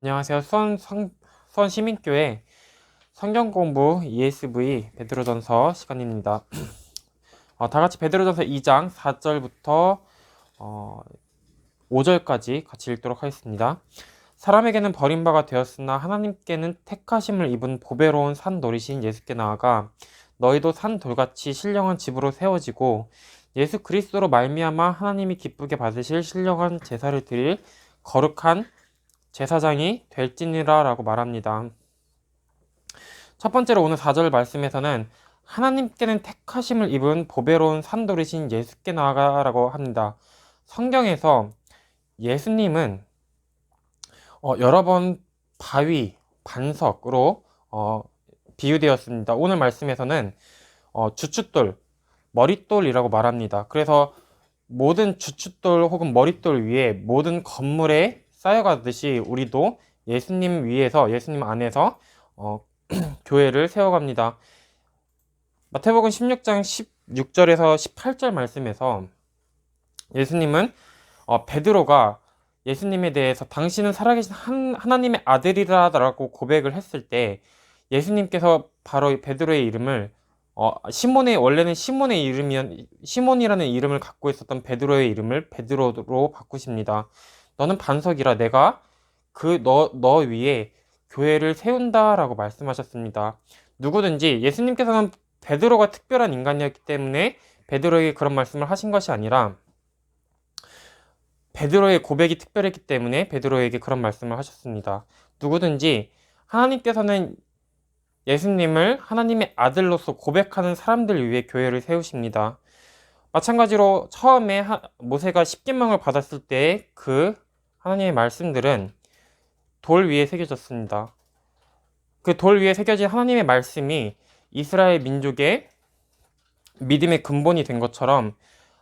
안녕하세요. 수원 시민교회 성경공부 ESV 베드로전서 시간입니다. 다 같이 베드로전서 2장 4절부터 5절까지 같이 읽도록 하겠습니다. 사람에게는 버림바가 되었으나 하나님께는 택하심을 입은 보배로운 산 돌이신 예수께 나아가 너희도 산 돌같이 신령한 집으로 세워지고 예수 그리스도로 말미암아 하나님이 기쁘게 받으실 신령한 제사를 드릴 거룩한 제사장이 될지니라 라고 말합니다. 첫 번째로 오늘 4절 말씀에서는 하나님께는 택하심을 입은 보배로운 산돌이신 예수께 나아가 라고 합니다. 성경에서 예수님은 여러 번 바위, 반석으로 비유되었습니다. 오늘 말씀에서는 주춧돌, 머릿돌이라고 말합니다. 그래서 모든 주춧돌 혹은 머릿돌 위에 모든 건물에 쌓여가듯이 우리도 예수님 위에서, 예수님 안에서 교회를 세워갑니다. 마태복음 16장 16절에서 18절 말씀에서 예수님은 베드로가 예수님에 대해서 당신은 살아계신 하나님의 아들이라 라고 고백을 했을 때 예수님께서 바로 베드로의 이름을 원래는 시몬이라는 이름을 갖고 있었던 베드로의 이름을 베드로로 바꾸십니다. 너는 반석이라 내가 너 위에 교회를 세운다 라고 말씀하셨습니다. 누구든지 예수님께서는 베드로가 특별한 인간이었기 때문에 베드로에게 그런 말씀을 하신 것이 아니라 베드로의 고백이 특별했기 때문에 베드로에게 그런 말씀을 하셨습니다. 누구든지 하나님께서는 예수님을 하나님의 아들로서 고백하는 사람들 위해 교회를 세우십니다. 마찬가지로 처음에 모세가 십계명을 받았을 때 그 하나님의 말씀들은 돌 위에 새겨졌습니다. 그 돌 위에 새겨진 하나님의 말씀이 이스라엘 민족의 믿음의 근본이 된 것처럼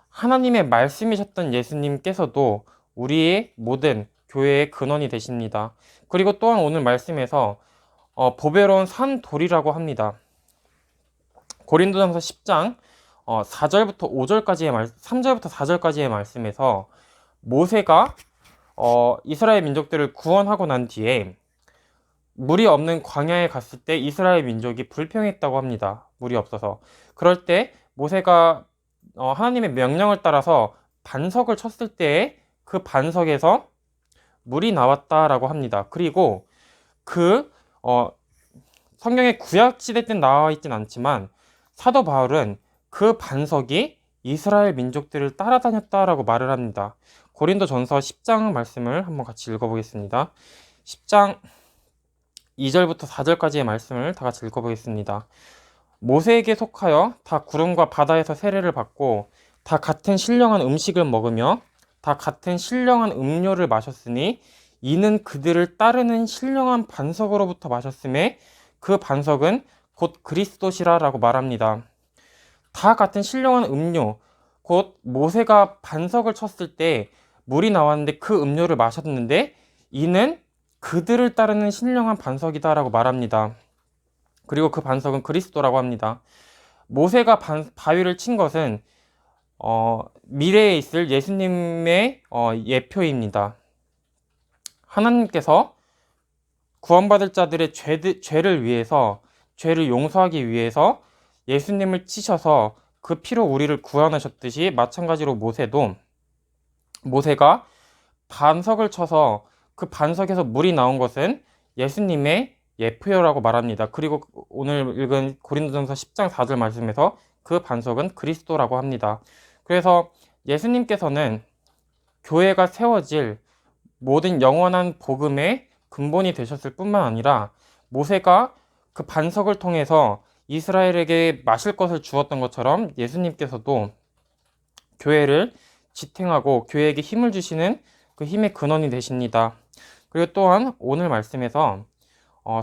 하나님의 말씀이셨던 예수님께서도 우리의 모든 교회의 근원이 되십니다. 그리고 또한 오늘 말씀에서 보배로운 산 돌이라고 합니다. 고린도전서 10장 4절부터 5절까지의 3절부터 4절까지의 말씀에서 모세가 이스라엘 민족들을 구원하고 난 뒤에 물이 없는 광야에 갔을 때 이스라엘 민족이 불평했다고 합니다. 물이 없어서. 그럴 때 모세가 하나님의 명령을 따라서 반석을 쳤을 때 그 반석에서 물이 나왔다라고 합니다. 그리고 성경의 구약시대 때 나와 있진 않지만 사도 바울은 그 반석이 이스라엘 민족들을 따라다녔다라고 말을 합니다. 고린도전서 10장 말씀을 한번 같이 읽어보겠습니다. 10장 2절부터 4절까지의 말씀을 다 같이 읽어보겠습니다. 모세에게 속하여 다 구름과 바다에서 세례를 받고 다 같은 신령한 음식을 먹으며 다 같은 신령한 음료를 마셨으니 이는 그들을 따르는 신령한 반석으로부터 마셨음에 그 반석은 곧 그리스도시라 라고 말합니다. 다 같은 신령한 음료, 곧 모세가 반석을 쳤을 때 물이 나왔는데 그 음료를 마셨는데 이는 그들을 따르는 신령한 반석이다 라고 말합니다. 그리고 그 반석은 그리스도라고 합니다. 모세가 바위를 친 것은 미래에 있을 예수님의 예표입니다. 하나님께서 구원받을 자들의 죄를 위해서, 죄를 용서하기 위해서 예수님을 치셔서 그 피로 우리를 구원하셨듯이 마찬가지로 모세가 반석을 쳐서 그 반석에서 물이 나온 것은 예수님의 예표라고 말합니다. 그리고 오늘 읽은 고린도전서 10장 4절 말씀에서 그 반석은 그리스도라고 합니다. 그래서 예수님께서는 교회가 세워질 모든 영원한 복음의 근본이 되셨을 뿐만 아니라 모세가 그 반석을 통해서 이스라엘에게 마실 것을 주었던 것처럼 예수님께서도 교회를 지탱하고 교회에게 힘을 주시는 그 힘의 근원이 되십니다. 그리고 또한 오늘 말씀에서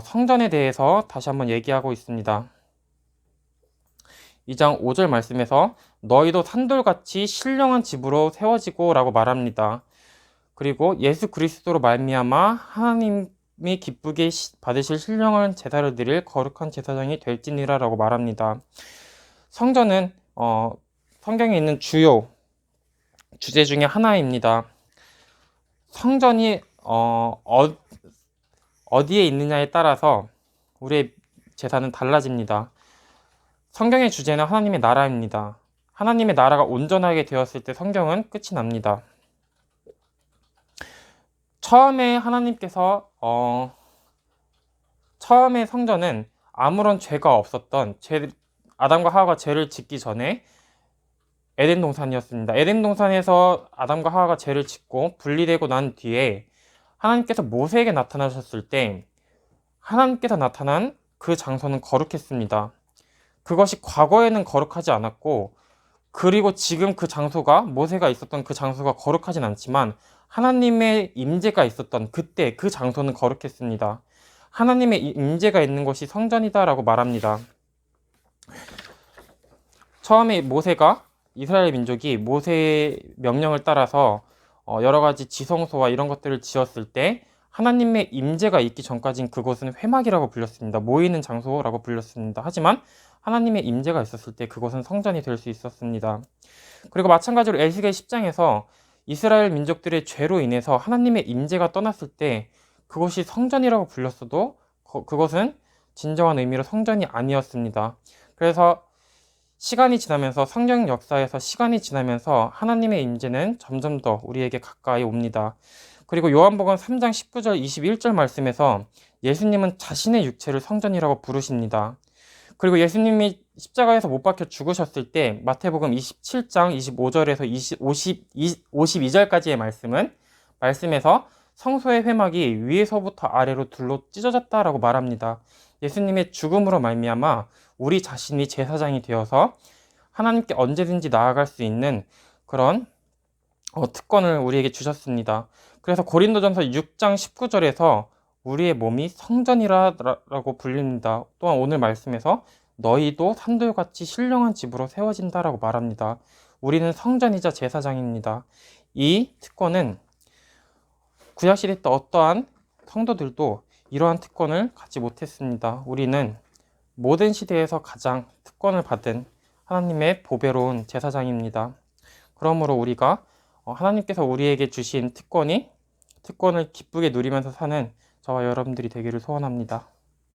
성전에 대해서 다시 한번 얘기하고 있습니다. 2장 5절 말씀에서 너희도 산돌같이 신령한 집으로 세워지고 라고 말합니다. 그리고 예수 그리스도로 말미암아 하나님이 기쁘게 받으실 신령한 제사를 드릴 거룩한 제사장이 될지니라 라고 말합니다. 성전은 성경에 있는 주요 주제 중에 하나입니다. 성전이 어디에 있느냐에 따라서 우리의 제사는 달라집니다. 성경의 주제는 하나님의 나라입니다. 하나님의 나라가 온전하게 되었을 때 성경은 끝이 납니다. 처음에 하나님께서 처음에 성전은 아무런 죄가 없었던 아담과 하와가 죄를 짓기 전에 에덴 동산이었습니다. 에덴 동산에서 아담과 하와가 죄를 짓고 분리되고 난 뒤에 하나님께서 모세에게 나타나셨을 때 하나님께서 나타난 그 장소는 거룩했습니다. 그것이 과거에는 거룩하지 않았고, 그리고 지금 그 장소가, 모세가 있었던 그 장소가 거룩하진 않지만 하나님의 임재가 있었던 그때 그 장소는 거룩했습니다. 하나님의 임재가 있는 곳이 성전이다라고 말합니다. 처음에 모세가, 이스라엘 민족이 모세의 명령을 따라서 여러 가지 지성소와 이런 것들을 지었을 때 하나님의 임재가 있기 전까지는 그곳은 회막이라고 불렸습니다. 모이는 장소라고 불렸습니다. 하지만 하나님의 임재가 있었을 때 그곳은 성전이 될 수 있었습니다. 그리고 마찬가지로 에스겔 10장에서 이스라엘 민족들의 죄로 인해서 하나님의 임재가 떠났을 때 그것이 성전이라고 불렸어도 그것은 진정한 의미로 성전이 아니었습니다. 그래서 시간이 지나면서, 성경 역사에서 시간이 지나면서 하나님의 임재는 점점 더 우리에게 가까이 옵니다. 그리고 요한복음 3장 19절 21절 말씀에서 예수님은 자신의 육체를 성전이라고 부르십니다. 그리고 예수님이 십자가에서 못 박혀 죽으셨을 때 마태복음 27장 25절에서 52절까지의 말씀에서 성소의 회막이 위에서부터 아래로 둘로 찢어졌다라고 말합니다. 예수님의 죽음으로 말미암아 우리 자신이 제사장이 되어서 하나님께 언제든지 나아갈 수 있는 그런 특권을 우리에게 주셨습니다. 그래서 고린도전서 6장 19절에서 우리의 몸이 성전이라고 불립니다. 또한 오늘 말씀에서 너희도 산돌같이 신령한 집으로 세워진다라고 말합니다. 우리는 성전이자 제사장입니다. 이 특권은 구약시대 때 어떠한 성도들도 이러한 특권을 갖지 못했습니다. 우리는 모든 시대에서 가장 특권을 받은 하나님의 보배로운 제사장입니다. 그러므로 우리가 하나님께서 우리에게 주신 특권을 기쁘게 누리면서 사는 저와 여러분들이 되기를 소원합니다.